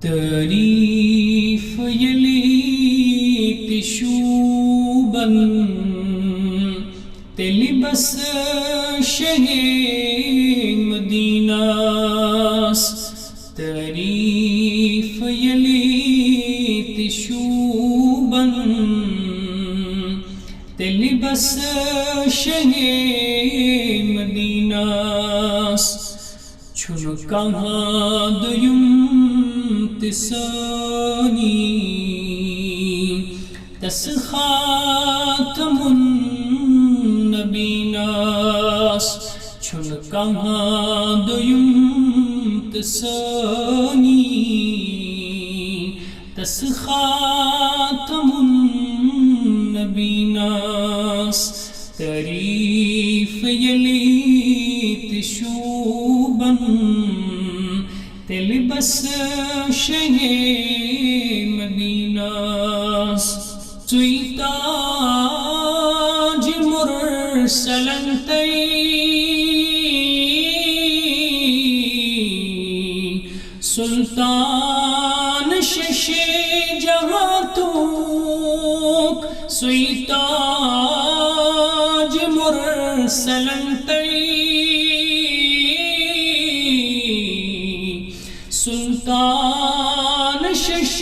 تعریف یلی تشوبن تلی بس شہ مدینہ تعریف یلی تشوبن تلی بس شہ مدینہ چھن کہاں دیم تسانی تس خاتم النبیناس چھن کہاں دیم تسانی تس خاتم النبیناس تعریف یلی تشوبن تلی بس شہ مدینہ چوئی تاج مرسلن تی سلطان شش جہاں توک سوئی تاج مرسلن تی سلطان شش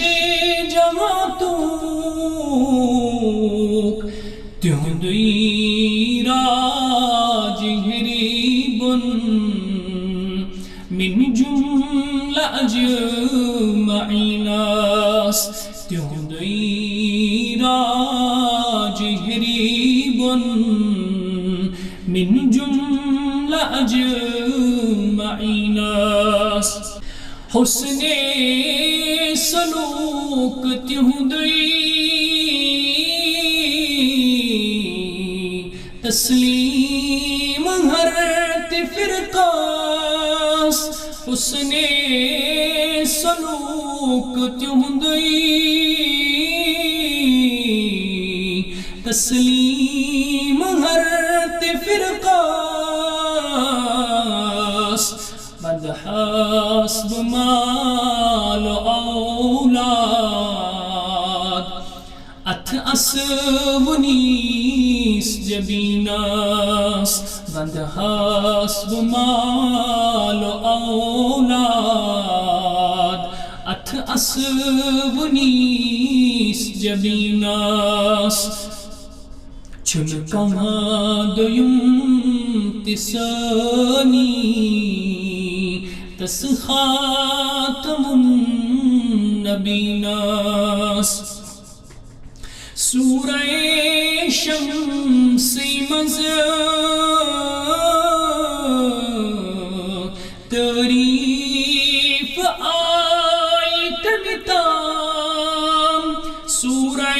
جہاں توک تہندی راج غریبن من جملہ اجمعیناس تہندی راج غریبن من جملہ اجمعیناس حسن سلوک تہندی تسلیم ہر فرقاس حسن سلوک تہندی تسلیم ہر فرقاس بد حسب مال اولاد اتھ اسونیس جبیناس بد حسب مال اولاد اتھ اسونیس جبیناس چھن کہاں دیم تسانی تس خاتم النبیناس سورہ شمسی مز تعریف آیت بتام سورہ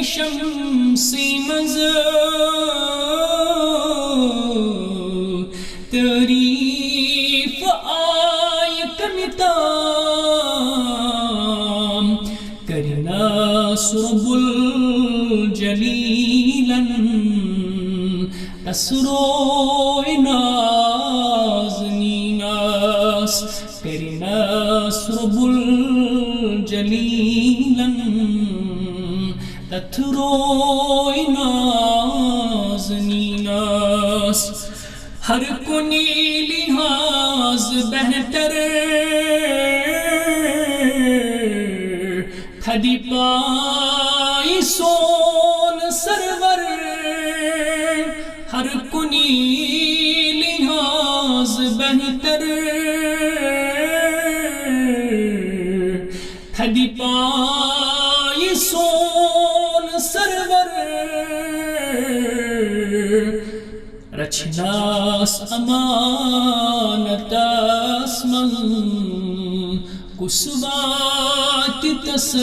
شمسی مز تعریف آیت بتام کرنا سرب الجلیلا تسرو نازنیناس کرنا سرب الجلیلا تترو نازنیناس ہر کنی لحاظ بہتر تھدی پائی سون سرور ہر کنی لحاظ بہتر تھدی پائی سون سرور رچناس امانت اسمن کسوات تس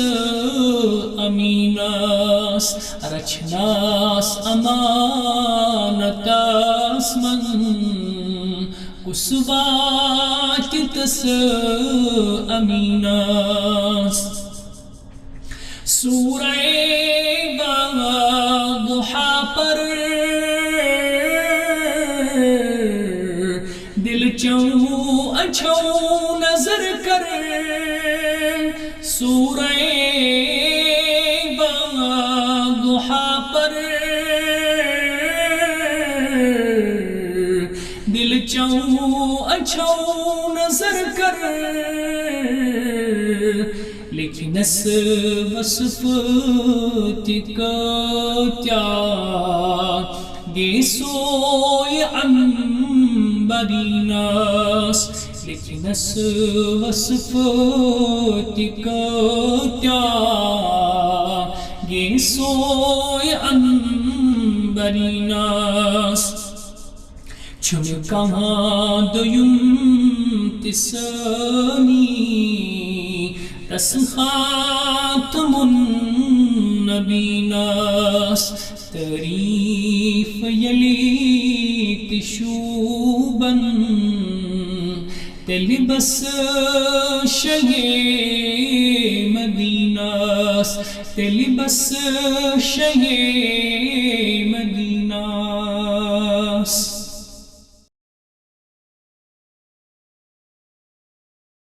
امیناس رچناس امانت اسمن کسوات تس امیناس سورہ ضحیٰ پر دل چوں اچھوں نظر کر سورہ ضحیٰ پر دل چوں اچھوں نظر کر لیکن اس وصفت کتیا گے سوئے عنبریناس لیکن اس وصفت کتیا گے سوئے عنبریناس چون کہاں دویم تسانی تس خاتم النبیناس تعریف یلی تشوبن تلبس شہ مدیناس تلبس شہ مدیناس